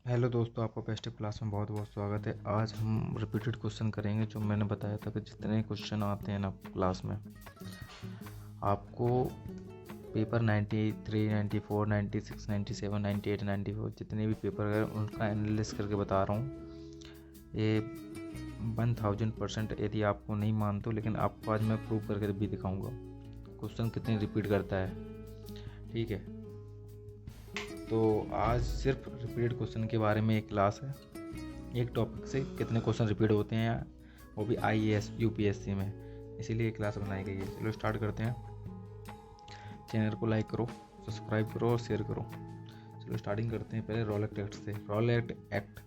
Hello दोस्तों, आपका best class में बहुत बहुत स्वागत है। आज हम रिपीटेड क्वेश्चन करेंगे। जो मैंने बताया था कि जितने क्वेश्चन आते हैं ना क्लास में, आपको पेपर 93, 94, 96, 97, 98, 94 जितने भी पेपर हैं उनका एनालिसिस करके बता रहा हूँ। ये 1000% यदि आपको नहीं मानते हो, लेकिन आपको आज मैं प्रूव करके भी दिखाऊंगा क्वेश्चन कितने रिपीट करता है। ठीक है, तो आज सिर्फ रिपीटेड क्वेश्चन के बारे में एक क्लास है। एक टॉपिक से कितने क्वेश्चन रिपीट होते हैं, वो भी IAS UPSC में, इसीलिए क्लास बनाई गई है। चलो स्टार्ट करते हैं। चैनल को लाइक करो, सब्सक्राइब करो और शेयर करो। चलो स्टार्टिंग करते हैं पहले रॉलेट एक्ट से। रॉलेट एक्ट,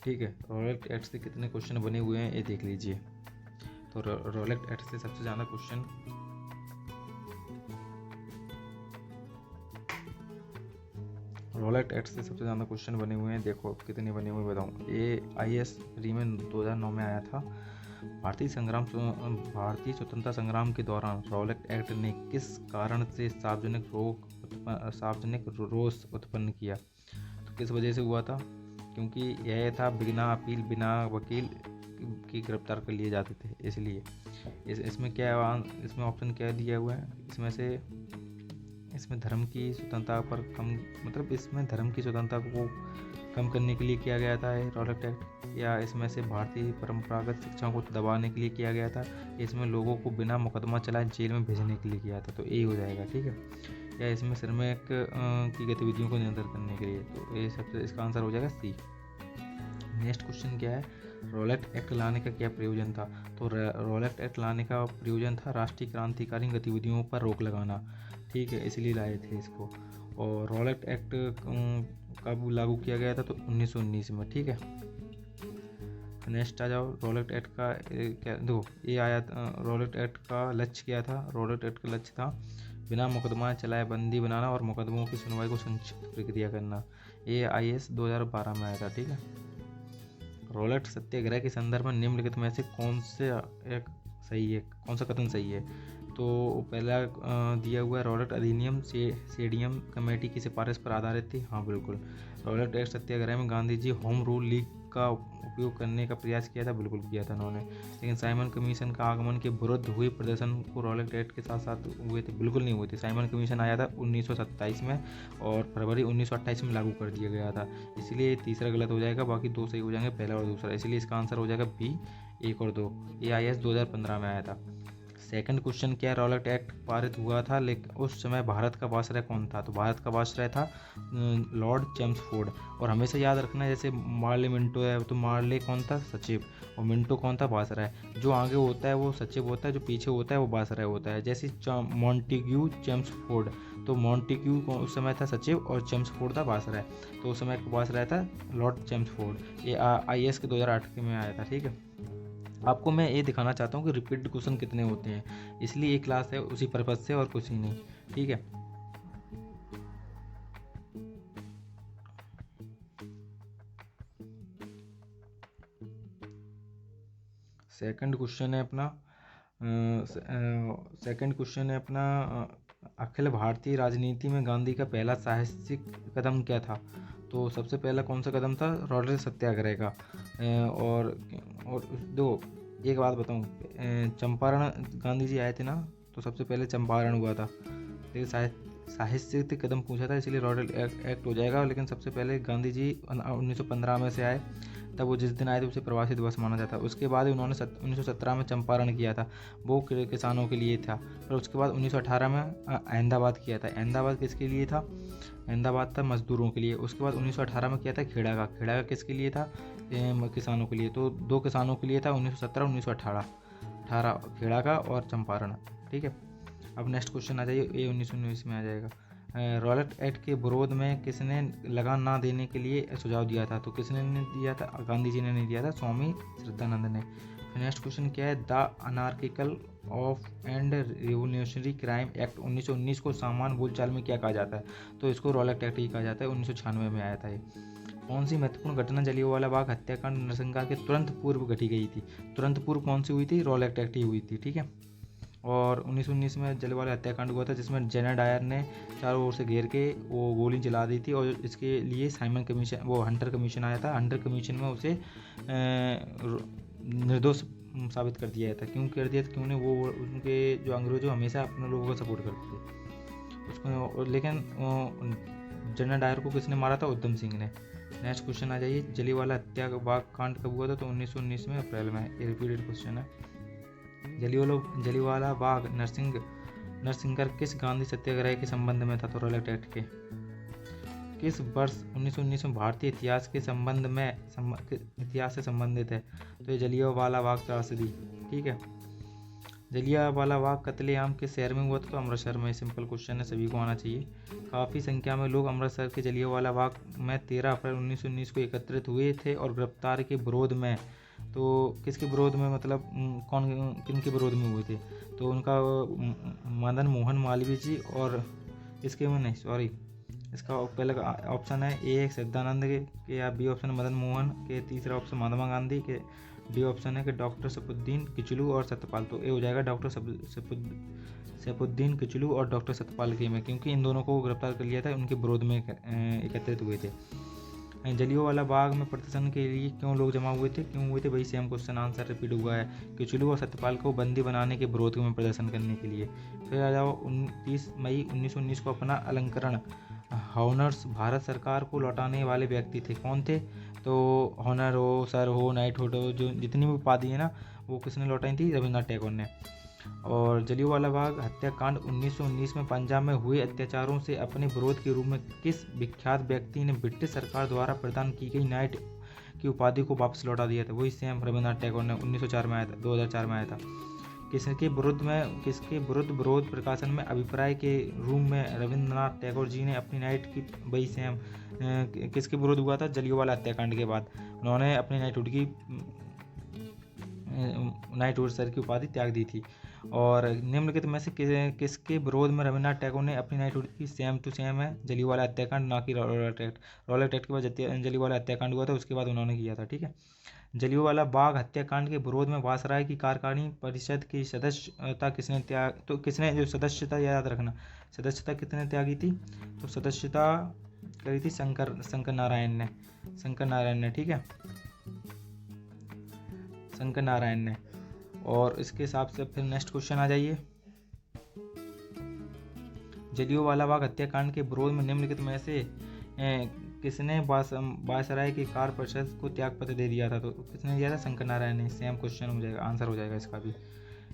ठीक है, रॉलेट एक्ट से कितने क्वेश्चन बने हुए हैं ये देख लीजिए। तो रॉलेट एक्ट से सबसे ज़्यादा क्वेश्चन रॉलेट एक्ट से सबसे ज़्यादा क्वेश्चन बने हुए हैं। देखो कितने बने हुए बताऊँ। ये IAS री में 2009 में आया था। भारतीय स्वतंत्रता संग्राम के दौरान रॉलेट एक्ट ने किस कारण से सार्वजनिक रोष उत्पन्न किया? तो किस वजह से हुआ था? क्योंकि यह था बिना अपील, बिना वकील की गिरफ्तार कर लिए जाते थे, इसलिए। इसमें ऑप्शन क्या दिया हुआ है? इसमें धर्म की स्वतंत्रता पर इसमें धर्म की स्वतंत्रता को कम करने के लिए किया गया था रॉलेट एक्ट, या इसमें से भारतीय परंपरागत शिक्षा को दबाने के लिए किया गया था, इसमें लोगों को बिना मुकदमा चलाए जेल में भेजने के लिए किया था। तो ए हो जाएगा, ठीक है। या इसमें श्रमिक की गतिविधियों को नियंत्रित करने के लिए। तो ये सबसे इसका आंसर हो जाएगा सी। नेक्स्ट क्वेश्चन क्या है? रॉलेट एक्ट लाने का क्या प्रयोजन था? तो रॉलेट एक्ट लाने का प्रयोजन था राष्ट्रीय क्रांतिकारी गतिविधियों पर रोक लगाना, ठीक है, इसलिए लाए थे इसको। और रॉलेट एक्ट कब लागू किया गया था? तो 1919 में, ठीक है। नेक्स्ट आ जाओ। रॉलेट एक्ट का क्या देखो, ये आया रॉलेट एक्ट का लक्ष्य क्या था? रॉलेट एक्ट का लक्ष्य था बिना मुकदमा चलाए बंदी बनाना और मुकदमों की सुनवाई को संक्षिप्त प्रक्रिया करना। ये IAS 2012 में आया था, ठीक है। रॉलेट सत्याग्रह के संदर्भ में निम्नलिखित में से कौन सा कथन सही है? तो पहला दिया हुआ है रॉलेट अधिनियम सेडियम कमेटी की सिफारिश पर आधारित थी। हाँ बिल्कुल। रॉलेट एक्ट सत्याग्रह में Gandhi ji home rule league का उपयोग करने का प्रयास किया था, बिल्कुल किया था उन्होंने। लेकिन साइमन कमीशन का आगमन के विरुद्ध हुए प्रदर्शन को रॉलेट एक्ट के साथ साथ हुए थे? बिल्कुल नहीं हुए थे। साइमन कमीशन आया था 1927 में और फरवरी 1928 में लागू कर दिया गया था, इसलिए तीसरा गलत हो जाएगा, बाकी दो सही हो जाएंगे, पहला और दूसरा। इसलिए इसका आंसर हो जाएगा बी, 1 और 2। ये IAS 2015 में आया था। सेकंड क्वेश्चन क्या? रॉलेट एक्ट पारित हुआ था, लेकिन उस समय भारत का वायसराय कौन था? तो भारत का वायसराय था लॉर्ड चेम्सफोर्ड। और हमेशा याद रखना है, जैसे मार्ले मिंटो है, तो मार्ले कौन था? सचिव, और मिंटो कौन था? वायसराय। जो आगे होता है वो सचिव होता है, जो पीछे होता है वो वायसराय होता है। जैसे मॉन्टेग्यू चेम्सफोर्ड, तो मॉन्टेग्यू उस समय था सचिव और चेम्सफोर्ड था वायसराय। तो उस समय वायसराय था लॉर्ड चेम्सफोर्ड। ये IAS के 2008 में आया था, ठीक है। आपको मैं ये दिखाना चाहता हूँ कि रिपीट क्वेश्चन कितने होते हैं, इसलिए ये क्लास है उसी पर्पज से और कुछ ही नहीं, ठीक है। सेकंड क्वेश्चन है अपना अखिल भारतीय राजनीति में गांधी का पहला साहसिक कदम क्या था? तो सबसे पहला कौन सा कदम था? रॉलेट सत्याग्रह का। और दो एक बात बताऊं, चंपारण गांधी जी आए थे ना, तो सबसे पहले चंपारण हुआ था। लेकिन साहित्य कदम पूछा था, इसलिए रॉलेट एक्ट हो जाएगा। लेकिन सबसे पहले गांधी जी 1915 में से आए, तब वो जिस दिन आए थे उसे प्रवासी दिवस माना जाता है। उसके बाद उन्होंने 1917 में चंपारण किया था, वो किसानों के लिए था। फिर उसके बाद 1918 में अहमदाबाद किया था। अहमदाबाद किसके लिए था? अहमदाबाद था मजदूरों के लिए। उसके बाद 1918 में किया था खेड़ा का किसके लिए था? किसानों के लिए। तो दो किसानों के लिए था, 1917 1918 खेड़ा का और चंपारण, ठीक है। अब नेक्स्ट क्वेश्चन आ जाइए, ये 1919 में आ जाएगा। रॉलेट एक्ट के विरोध में किसने लगान ना देने के लिए सुझाव दिया था? तो किसने दिया था? गांधी जी ने नहीं दिया था, स्वामी श्रद्धानंद ने। नेक्स्ट क्वेश्चन क्या है? The anarchical of and revolutionary crime act 1919 को सामान्य बोलचाल में क्या कहा जाता है? तो इसको रॉलेट एक्ट ही कहा जाता है। 1996 में आया था ये। कौन सी महत्वपूर्ण घटना जलियांवाला बाग हत्याकांड नरसंहार के तुरंत पूर्व घटी गई थी? तुरंत पूर्व कौन सी हुई थी? रॉलेट एक्ट ही हुई थी, ठीक है। और 1919 में जलियांवाला हत्याकांड हुआ था, जिसमें जेना डायर ने चारों ओर से घेर के वो गोली जला दी थी, और इसके लिए साइमन कमीशन, वो हंटर कमीशन आया था। हंटर कमीशन में उसे निर्दोष साबित कर दिया था। क्यों कर दिया था? क्यों? वो उनके जो अंग्रेजों हमेशा अपने लोगों को सपोर्ट करते थे उसको, लेकिन जनरल डायर को किसने मारा था? उधम सिंह ने। नेक्स्ट क्वेश्चन आ जाइए, जलियांवाला हत्याकांड कांड कब हुआ था? तो 1919 में अप्रैल में। ये रिपीटेड क्वेश्चन है। जलियांवाला बाग नरसिंहगढ़ किस गांधी सत्याग्रह के संबंध में था? तो रॉलेट एक्ट के। किस वर्ष 1919 में भारतीय इतिहास के संबंध में इतिहास से संबंधित है? तो ये जलियांवाला बाग त्रासदी। ठीक है। जलियांवाला बाग कत्लेआम किस शहर में हुआ था? तो अमृतसर में। सिंपल क्वेश्चन है, सभी को आना चाहिए। काफ़ी संख्या में लोग अमृतसर के जलियांवाला बाग में 13 अप्रैल 1919 को एकत्रित हुए थे और गिरफ्तार के विरोध में। तो किसके विरोध में, मतलब किनके विरोध में हुए थे? तो उनका मदन मोहन मालवीय जी, और इसके में नहीं, सॉरी, इसका पहला ऑप्शन है ए सच्चिदानंद के, या बी ऑप्शन मदन मोहन के, तीसरा ऑप्शन महात्मा गांधी के, डी ऑप्शन है कि डॉक्टर सैफुद्दीन किचलू और सत्यपाल। तो ये हो जाएगा डॉक्टर सैफुद्दीन किचलू और डॉक्टर सत्यपाल के में, क्योंकि इन दोनों को गिरफ्तार कर लिया था, उनके विरोध में एकत्रित हुए थे। जलियांवाला बाग में प्रदर्शन के लिए क्यों लोग जमा हुए थे? क्यों हुए थे? वही सेम क्वेश्चन आंसर रिपीट हुआ है। किचलू और सत्यपाल को बंदी बनाने के विरोध में प्रदर्शन करने के लिए। फिर आ जाओ 29 मई 1919 को अपना अलंकरण हॉनर्स भारत सरकार को लौटाने वाले व्यक्ति थे। कौन थे? तो हॉनर हो, सर हो, नाइट हो, जो जितनी भी उपाधि है ना, वो किसने लौटाई थी? रविन्द्रनाथ टैगोर ने। और जलियांवाला बाग हत्याकांड 1919 में पंजाब में हुए अत्याचारों से अपने विरोध के रूप में किस विख्यात व्यक्ति ने ब्रिटिश सरकार द्वारा प्रदान की गई नाइट की उपाधि को वापस लौटा दिया था? वही सेम रविन्द्रनाथ टैगोर ने 1904 में आया था, 2004 में आया था। किसके विरुद्ध विरोध प्रकाशन में अभिप्राय के रूप में रविन्द्रनाथ टैगोर जी ने अपनी नाइट की, वही सेम किसके विरोध हुआ था? जलियांवाला हत्याकांड के बाद उन्होंने अपनी नाइटहुड सर की उपाधि त्याग दी थी। और निम्नलिखित में से किसके विरोध में रविन्द्रनाथ टैगोर ने अपनी नाइटहुड की? सेम टू सेम है जलियांवाला हत्याकांड, ना कि रॉलेट एक्ट। रॉलेट एक्ट के बाद जलियांवाला हत्याकांड हुआ था, उसके बाद उन्होंने किया था। ठीक है। जलियांवाला बाग हत्याकांड के विरोध में वायसराय की कार्यकारिणी परिषद की सदस्यता किसने त्याग? तो किसने जो सदस्यता, याद रखना, सदस्यता किसने त्यागी थी? तो सदस्यता करी थी शंकर नारायण ने। ठीक है, शंकर नारायण ने। और इसके हिसाब से फिर नेक्स्ट क्वेश्चन आ जाइए। जलियांवाला बाग हत्याकांड के विरोध में निम्नलिखित में से किसने वायसराय की कार्य परिषद को त्यागपत्र दे दिया था? तो किसने दिया था? शंकर नारायण ने। सेम क्वेश्चन हो जाएगा, आंसर हो जाएगा इसका भी।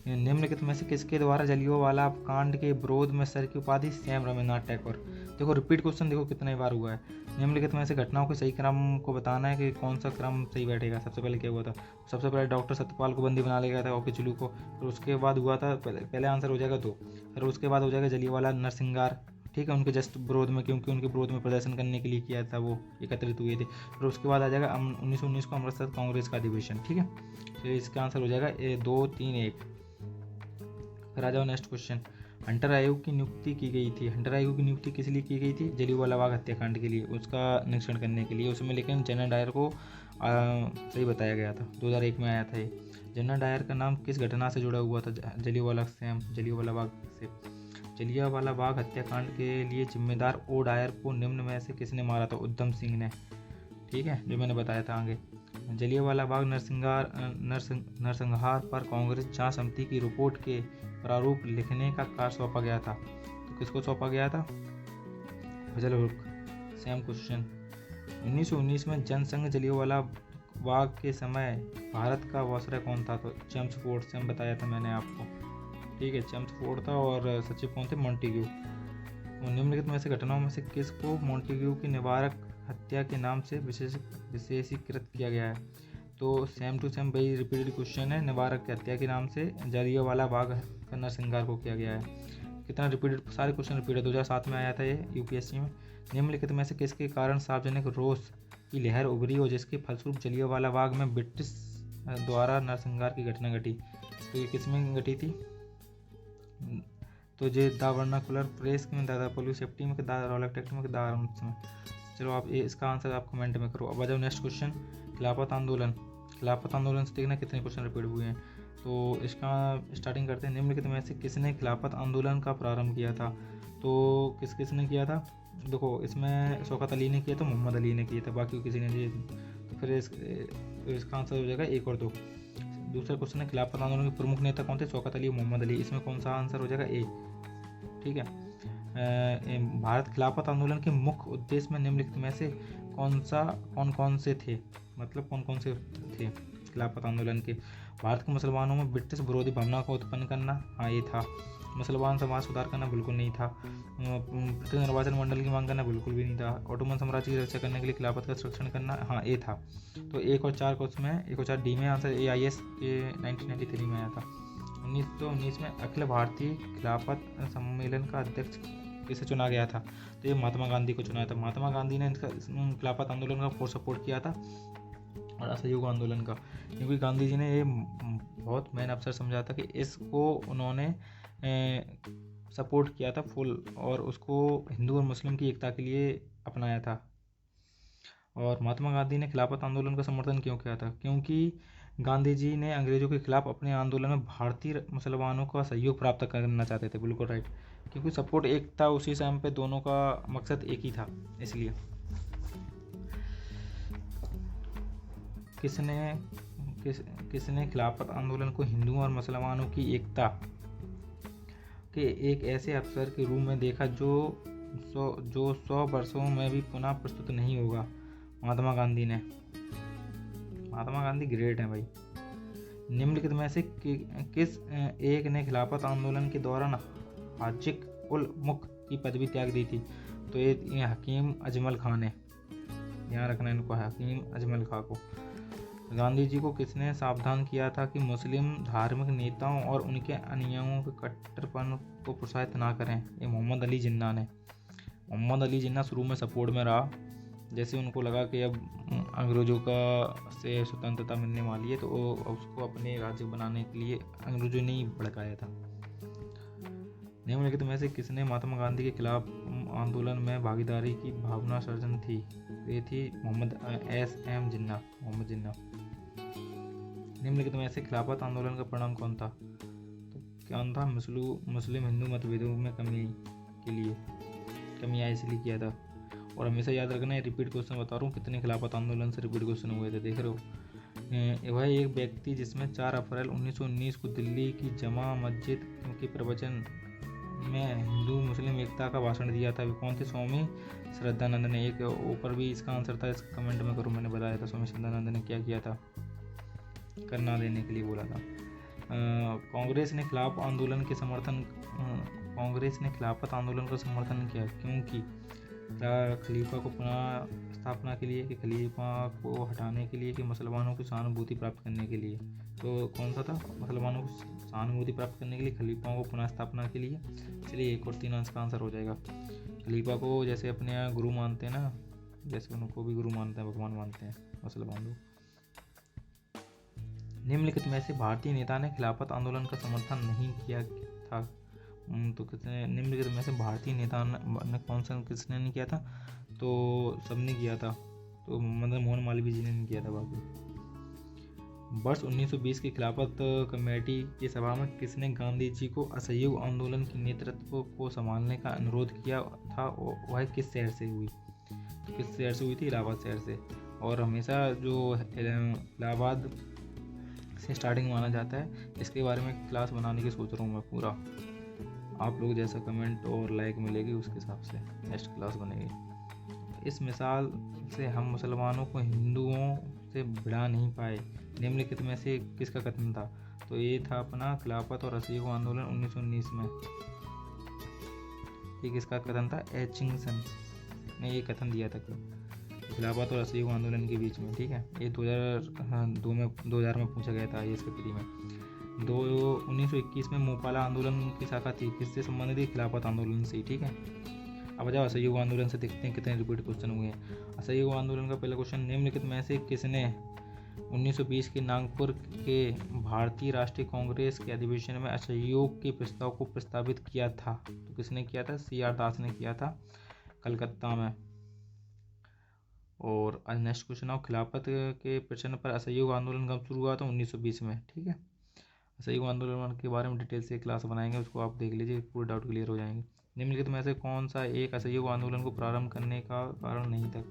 निम्नलिखित में से किसके द्वारा जलियांवाला कांड के विरोध में सर की उपाधि? सेम रविन्द्रनाथ टैगोर। देखो रिपीट क्वेश्चन देखो कितने बार हुआ है। निम्नलिखित में से घटनाओं के सही क्रम को बताना है कि कौन सा क्रम सही बैठेगा। सबसे पहले क्या हुआ था? सबसे पहले डॉक्टर सत्यपाल को बंदी बना लिया गया था, और किचलू को। फिर उसके बाद हुआ था, पहले आंसर हो जाएगा 2। फिर उसके बाद हो जाएगा जलियांवाला नरसिंहगढ़। ठीक है, उनके जस्ट विरोध में, क्योंकि उनके विरोध में प्रदर्शन करने के लिए किया था, वो एकत्रित हुए थे। फिर उसके बाद आ जाएगा 1919 को अमृतसर कांग्रेस का अधिवेशन। ठीक है, तो इसका आंसर हो जाएगा 2, 3, 1। फिर आ जाओ नेक्स्ट क्वेश्चन। हंटर आयोग की नियुक्ति की गई थी। हंटर आयोग की नियुक्ति किस लिए की गई थी? जलियांवाला बाग हत्याकांड के लिए, उसका निरीक्षण करने के लिए। उसमें लेकिन जनरल डायर को सही बताया गया था। 2001 में आया था ये। जनरल डायर का नाम किस घटना से जुड़ा हुआ था? जलियांवाला बाग से। जलियांवाला बाग हत्याकांड के लिए जिम्मेदार ओ डायर को निम्न में से किसने मारा था? उधम सिंह ने। ठीक है, जो मैंने बताया था आगे। जलियांवाला बाग नरसंहार पर कांग्रेस जांच समिति की रिपोर्ट के प्रारूप लिखने का कार्य सौंपा गया था। तो किसको सौंपा गया था? फजल हुर्क। Same question. 1919 में जनसंघ जलियांवाला बाग के समय भारत का वायसराय कौन था? तो चेम्सफोर्ड। सेम बताया था मैंने आपको। ठीक है, चेम्सफोर्ड था, और सचिव कौन थे? मॉन्टेग्यू। और निम्नलिखित में से घटनाओं में से किसको मॉन्टेग्यू की निवारक हत्या के नाम से विशेषीकृत किया गया है? तो सेम टू सेम वही रिपीटेड क्वेश्चन है। निवारक हत्या के नाम से जलियांवाला बाग का नरसंहार को किया गया है। कितना रिपीटेड? सारे क्वेश्चन रिपीट है। 2007 में आया था ये यूपीएससी में। निम्नलिखित में से किसके कारण सार्वजनिक रोष की लहर उभरी और जिसके फलस्वरूप जलियांवाला बाग में ब्रिटिश द्वारा नरसंहार की घटना घटी? तो ये किसमें घटी थी? तो ये द वर्नाकुलर प्रेस में, द पुलिस सेफ्टी में, द रॉलेट एक्ट में, द आर्म्स में। चलो आप ये इसका आंसर आप कमेंट में करो। अब आ जाओ नेक्स्ट क्वेश्चन। खिलाफत आंदोलन से देखना कितने क्वेश्चन रिपीट हुए हैं। तो इसका स्टार्टिंग करते हैं। निम्नलिखित में से किसने खिलाफत आंदोलन का प्रारंभ किया था? तो किसने किया था? देखो, इसमें शौकत अली ने किया था, मोहम्मद अली ने किया था, बाकी किसी ने नहीं। तो फिर इसका आंसर हो जाएगा 1 और 2। दूसरा क्वेश्चन है, खिलाफत आंदोलन के प्रमुख नेता कौन थे? शौकत अली, मोहम्मद अली। इसमें कौन सा आंसर हो जाएगा? ए। ठीक है। भारत खिलाफत आंदोलन के मुख्य उद्देश्य में निम्नलिखित में से कौन कौन से थे? मतलब कौन कौन से थे खिलाफत आंदोलन के? भारत के मुसलमानों में ब्रिटिश विरोधी भावना को उत्पन्न करना, हाँ ये था। मुसलमान समाज सुधार करना, बिल्कुल नहीं था। पृथक निर्वाचन मंडल की मांग करना, बिल्कुल भी नहीं था। ऑटोमन साम्राज्य की रक्षा करने के लिए खिलाफत का संरक्षण करना, हाँ ये था। तो 1 और 4 क्वेश्चन में 1 और 4 डी में आंसर AIS के 1993 में आया था। 1919 में अखिल भारतीय खिलाफत सम्मेलन का अध्यक्ष किसे चुना गया था? तो ये महात्मा गांधी को चुना था। महात्मा गांधी ने खिलाफत आंदोलन का फोर सपोर्ट किया था और असहयोग आंदोलन का, क्योंकि गांधी जी ने ये बहुत मेन अवसर समझा था कि इसको उन्होंने सपोर्ट किया था फुल, और उसको हिंदू और मुस्लिम की एकता के लिए अपनाया था। और महात्मा गांधी ने खिलाफत आंदोलन का समर्थन क्यों किया था? क्योंकि गांधी जी ने अंग्रेजों के खिलाफ अपने आंदोलन में भारतीय मुसलमानों का सहयोग प्राप्त करना चाहते थे। बिल्कुल राइट, क्योंकि सपोर्ट एक था उसी टाइम पे, दोनों का मकसद एक ही था, इसलिए। किसने खिलाफत आंदोलन को हिंदुओं और मुसलमानों की एकता के एक ऐसे अवसर के रूप में देखा जो 100 वर्षों में भी पुनः प्रस्तुत नहीं होगा? महात्मा गांधी ने। महात्मा गांधी ग्रेट हैं भाई। निम्नलिखित में से किस एक ने खिलाफत आंदोलन के दौरान हाजिक उल मुल्क की पदवी त्याग दी थी? तो ये हकीम अजमल खान है, ध्यान रखना इनको, हकीम अजमल खान को। गांधी जी को किसने सावधान किया था कि मुस्लिम धार्मिक नेताओं और उनके अनुयायियों के कट्टरपन को प्रोत्साहित ना करें? ये मोहम्मद अली जिन्ना ने। मोहम्मद अली जिन्ना शुरू में सपोर्ट में रहा, जैसे उनको लगा कि अब अंग्रेज़ों का से स्वतंत्रता मिलने वाली है, तो उसको अपने राज्य बनाने के लिए अंग्रेज़ों ने ही भड़काया था। निम्नलिखित में से किसने महात्मा गांधी के खिलाफ आंदोलन में भागीदारी की भावना सर्जन थी? ये थी मोहम्मद SM जिन्ना, मोहम्मद जिन्ना। निम्नलिखित में से खिलाफत आंदोलन का परिणाम कौन था? तो क्या था? मुस्लिम हिंदू मतभेदों में कमी आई, इसलिए किया था। और हमेशा याद रखना है, रिपीट क्वेश्चन बता रहा हूँ, कितने खिलाफत आंदोलन से रिपीट क्वेश्चन हुए थे, देख रहे हो। वह एक व्यक्ति जिसमें 4 अप्रैल 1919 को दिल्ली की जमा मस्जिद के प्रवचन में हिंदू मुस्लिम एकता का भाषण दिया था, वे कौन थे? स्वामी श्रद्धानंद ने। एक ऊपर भी इसका आंसर था, इसका कमेंट में करो, मैंने बताया था। स्वामी श्रद्धानंद ने क्या किया था? करना देने के लिए बोला था। कांग्रेस ने खिलाफत आंदोलन का समर्थन किया, क्योंकि खलीफा को पुनः स्थापना के लिए, कि खलीफा को हटाने के लिए, कि मुसलमानों की सहानुभूति प्राप्त करने के लिए? तो कौन सा था? मुसलमानों को सहानुभूति प्राप्त करने के लिए, खलीफाओं को पुनः स्थापना के लिए। इसलिए 1 और 3 अंश का आंसर हो जाएगा। खलीफा को जैसे अपने यहाँ गुरु मानते हैं ना, जैसे उनको भी गुरु मानते हैं, भगवान मानते हैं मुसलमान लोग। निम्नलिखित में से भारतीय नेता ने खिलाफत आंदोलन का समर्थन नहीं किया था? तो किसने? निम्नलिखित में से भारतीय नेता ने किसने नहीं किया था? तो सबने किया था, तो मदन मोहन मालवीय जी ने नहीं किया था। बाकी वर्ष 1920 की खिलाफत कमेटी की सभा में किसने गांधी जी को असहयोग आंदोलन के नेतृत्व को संभालने का अनुरोध किया था? वह किस शहर से हुई? तो किस शहर से हुई थी? इलाहाबाद शहर से। और हमेशा जो इलाहाबाद से स्टार्टिंग माना जाता है, इसके बारे में क्लास बनाने की सोच रहा हूँ मैं पूरा। आप लोग जैसा कमेंट और लाइक मिलेगी उसके हिसाब से नेक्स्ट क्लास बनेगी। इस मिसाल से हम मुसलमानों को हिंदुओं से भिड़ा नहीं पाए। निम्नलिखित में से किसका कथन था? तो ये था अपना खिलाफत और असहयोग आंदोलन 1919 में। ये किसका कथन था? एचिंगसन ने ये कथन दिया था खिलाफत और असहयोग आंदोलन के बीच में। ठीक है, ये 2000 में पूछा गया था IAS के प्री में। 1921 में मोपाला आंदोलन की शाखा थी, किससे संबंधित थी? खिलाफत आंदोलन से। ठीक है, अब जाओ असहयोग आंदोलन से, देखते हैं कितने रिपीट क्वेश्चन हुए हैं। असहयोग आंदोलन का पहला क्वेश्चन, निम्नलिखित में से किसने 1920 के नागपुर के भारतीय राष्ट्रीय कांग्रेस के अधिवेशन में असहयोग के प्रस्ताव को प्रस्तावित किया था? तो किसने किया था? CR दास ने किया था, कलकत्ता में। और आज नेक्स्ट क्वेश्चन आओ, खिलाफत के प्रश्न पर असहयोग आंदोलन कब शुरू हुआ था? 1920 में। ठीक है, असहयोग आंदोलन के बारे में डिटेल से एक क्लास बनाएंगे, उसको आप देख लीजिए, पूरे डाउट क्लियर हो जाएंगे। निम्नलिखित में से कौन सा एक असहयोग आंदोलन को प्रारंभ करने का कारण नहीं था?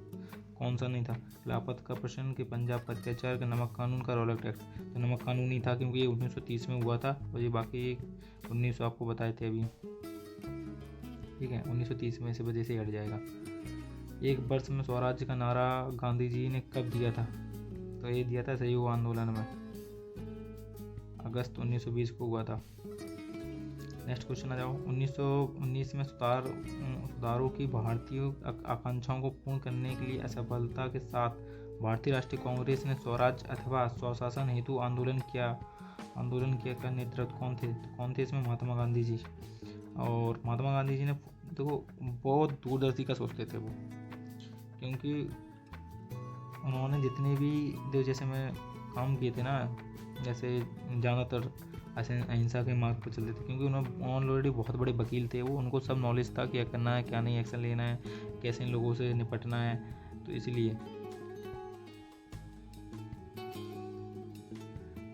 कौन सा नहीं था? खिलाफत का प्रश्न, के पंजाब का अत्याचार, के नमक कानून, का रॉलेट एक्ट। तो नमक कानून ही था, क्योंकि ये 1930 में हुआ था, और ये बाकी 1900 आपको बताए थे अभी, ठीक है। 1930 में इस वजह से हट जाएगा। एक वर्ष में स्वराज्य का नारा गांधी जी ने कब दिया था? तो ये दिया था असहयोग आंदोलन में, अगस्त 1920 को हुआ था। नेक्स्ट क्वेश्चन आ जाओ। 1919 में सुधारों की भारतीय आकांक्षाओं को पूर्ण करने के लिए असफलता के साथ भारतीय राष्ट्रीय कांग्रेस ने स्वराज्य अथवा स्वशासन हेतु आंदोलन किया का नेतृत्व कौन थे इसमें? महात्मा गांधी जी। और महात्मा गांधी जी ने देखो बहुत दूरदर्शी का सोचते थे वो, क्योंकि उन्होंने जितने भी जैसे मैं काम किए थे ना, जैसे ज़्यादातर अहिंसा के मार्ग पर चलते थे, क्योंकि उन्होंने ऑलरेडी बहुत बड़े वकील थे वो, उनको सब नॉलेज था क्या करना है क्या नहीं, एक्शन लेना है, कैसे इन लोगों से निपटना है। तो इसलिए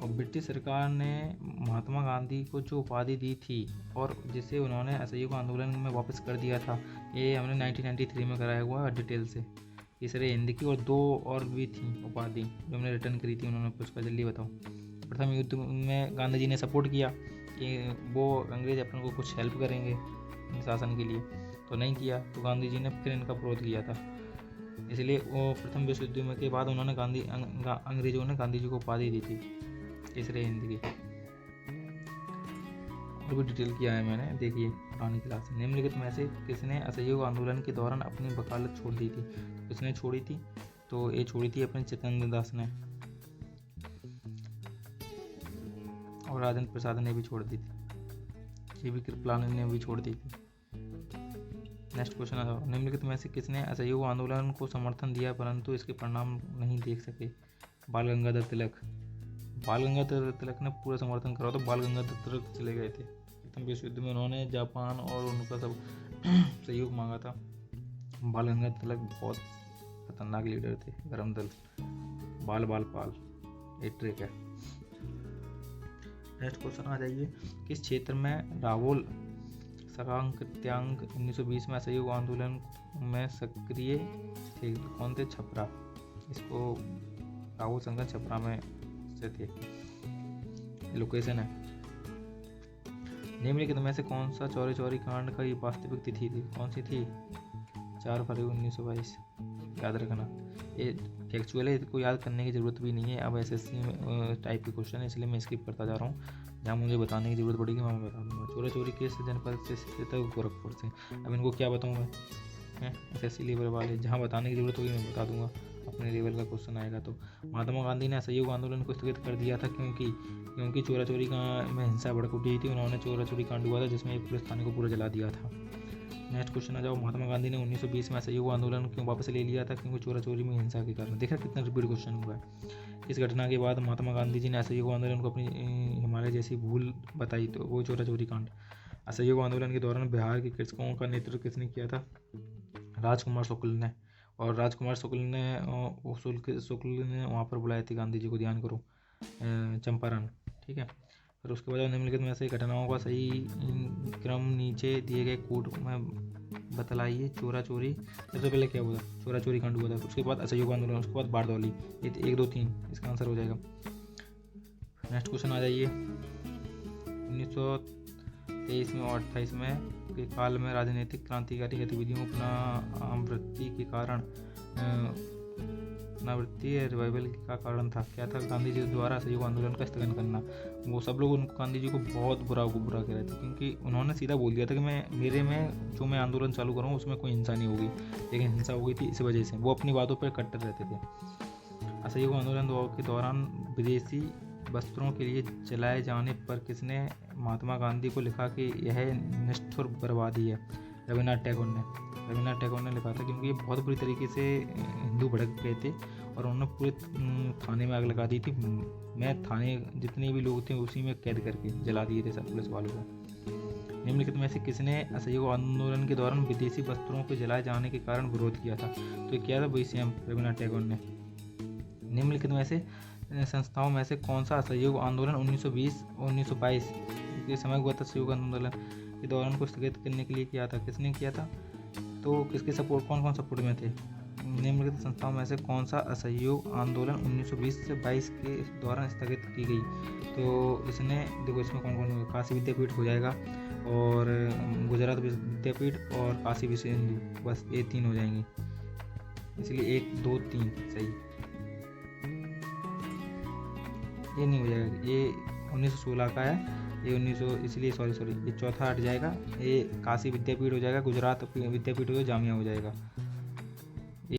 और ब्रिटिश सरकार ने महात्मा गांधी को जो उपाधि दी थी और जिसे उन्होंने असहयोग आंदोलन में वापस कर दिया था, ये हमने 1993 में कराया हुआ है डिटेल से। तीसरे हिंद की, और 2 और भी थी उपाधि जो हमने रिटर्न करी थी उन्होंने, उसका जल्दी बताओ। प्रथम युद्ध में गांधी जी ने सपोर्ट किया कि वो अंग्रेज अपन को कुछ हेल्प करेंगे शासन के लिए, तो नहीं किया, तो गांधी जी ने फिर इनका विरोध किया था। इसलिए वो प्रथम विश्व युद्ध के बाद उन्होंने अंग्रेजों ने गांधी जी को उपाधि दी थी तीसरे हिंद की। और भी डिटेल किया है मैंने, देखिए पुरानी क्लास। निम्नलिखित में से किसने असहयोग आंदोलन के दौरान अपनी वकालत छोड़ दी थी? किसने छोड़ी थी? तो ये छोड़ी थी अपने चैतन्य दास ने, और राजेंद्र प्रसाद ने भी छोड़ दी थी, जी.बी. कृपलानी ने भी छोड़ दी थी। नेक्स्ट क्वेश्चन आ जाओ। निम्नलिखित में से किसने असहयोग आंदोलन को समर्थन दिया परंतु इसके परिणाम नहीं देख सके? बाल गंगाधर तिलक। बाल गंगाधर तिलक ने पूरा समर्थन करा, तो बाल गंगाधर तिलक चले गए थे प्रथम विश्व युद्ध में, उन्होंने जापान और उनका सब सहयोग मांगा था। बाल गंगाधर तिलक बहुत खतरनाक लीडर थे, गरम दल, बाल पाल, एक ट्रिक है। नेक्स्ट क्वेश्चन आ जाइए। किस क्षेत्र में राहुल सकांक 1920 में असहयोग आंदोलन में सक्रिय थे? कौन थे? छपरा। इसको राहुल शंकर छपरा में से थे, लोकेशन है। निम्नलिखित में से कौन सा चौरी कांड का ये वास्तविक तिथि थी? कौन सी थी? 4 फरवरी 1922, याद रखना। ये फैक्चुअल है, इसको याद करने की ज़रूरत भी नहीं है। अब एसएससी टाइप के क्वेश्चन है, इसलिए मैं स्किप करता जा रहा हूँ। जहाँ मुझे बताने की ज़रूरत पड़ेगी मैं बता दूँगा। चोरी केस जनपद से स्थित है गोरखपुर से। अब इनको क्या बताऊँ मैं, एसएससी लेवल वाले, जहाँ बताने की ज़रूरत होगी मैं बता दूँगा, अपने लेवल का क्वेश्चन आएगा। तो महात्मा गांधी ने असहयोग आंदोलन को स्थगित कर दिया था क्योंकि चोरी में हिंसा भड़क उठी थी। उन्होंने चोरी कांड हुआ था जिसमें एक पुलिस थाने को पूरा जला दिया था। नेक्स्ट क्वेश्चन आ जाओ। महात्मा गांधी ने 1920 में असहयोग आंदोलन क्यों वापस ले लिया था? क्योंकि चोरी में हिंसा के कारण। देखा कितना रिपीट क्वेश्चन हुआ है। इस घटना के बाद महात्मा गांधी जी ने असहयोग आंदोलन को अपनी हिमालय जैसी भूल बताई, तो वो चोरी कांड। असहयोग आंदोलन के दौरान बिहार के कृषकों का नेतृत्व किसने किया था? राजकुमार शुक्ल ने। और राजकुमार शुक्ल ने वहाँ पर बुलाए थे गांधी जी को, ध्यान करो, चंपारण, ठीक है। फिर उसके बाद निम्नलिखित में से घटनाओं का सही क्रम नीचे दिए गए कोड में बतलाइए। चोरी सबसे पहले क्या हुआ था? चोरी कांड हुआ था। उसके बाद असहयोग आंदोलन, उसके बाद बारदौली। ये 1 2 3 इसका आंसर हो जाएगा। नेक्स्ट क्वेश्चन आ जाइए। 1923 में और 28 में के काल में राजनीतिक क्रांतिकारी गतिविधियों पुनरावृत्ति के कारण रिवाइवल का कारण था क्या था? गांधी जी द्वारा असहयोग आंदोलन का स्थगन करना। वो सब लोग उनको गांधी जी को बहुत बुरा कह रहे थे, क्योंकि उन्होंने सीधा बोल दिया था कि मैं आंदोलन चालू करूँ उसमें कोई हिंसा नहीं होगी, लेकिन हिंसा हो गई थी इस वजह से। वो अपनी बातों पर कट्टर रहते थे। असहयोग आंदोलन के दौरान विदेशी वस्त्रों के लिए चलाए जाने पर किसने महात्मा गांधी को लिखा कि यह निष्ठुर बर्बादी है? रविन्द्रनाथ टैगोर ने लिखा था, क्योंकि ये बहुत बुरी तरीके से हिंदू भड़क गए थे और उन्होंने पूरे थाने में आग लगा दी थी। थाने जितने भी लोग थे उसी में कैद करके जला दिए थे सब पुलिस वालों को। निम्नलिखित में से किसने असहयोग आंदोलन के दौरान विदेशी वस्त्रों को जलाए जाने के कारण विरोध किया था? तो क्या था? वही सेम रविन्द्रनाथ टैगोर ने। निम्नलिखित में से संस्थाओं में से कौन सा असहयोग आंदोलन 1920 और 1922 के समय हुआ था? असहयोग आंदोलन के दौरान को स्थगित करने के लिए किया था, किसने किया था? तो किसके सपोर्ट, कौन कौन सपोर्ट में थे? निम्नलिखित संस्थाओं में से कौन सा असहयोग आंदोलन 1920 से 22 के दौरान स्थगित की गई? तो इसने देखो, इसमें कौन कौन, काशी विद्यापीठ हो जाएगा, और गुजरात विद्यापीठ और काशी विश्व हिंदू, बस ये 3 हो जाएंगी, इसलिए 1 2 3 सही। ये नहीं हो जाएगा, ये 1916 का है, ये 1900, इसलिए सॉरी ये चौथा हट जाएगा, ये काशी विद्यापीठ हो जाएगा, गुजरात विद्यापीठ हो जाएगा, जामिया हो जाएगा।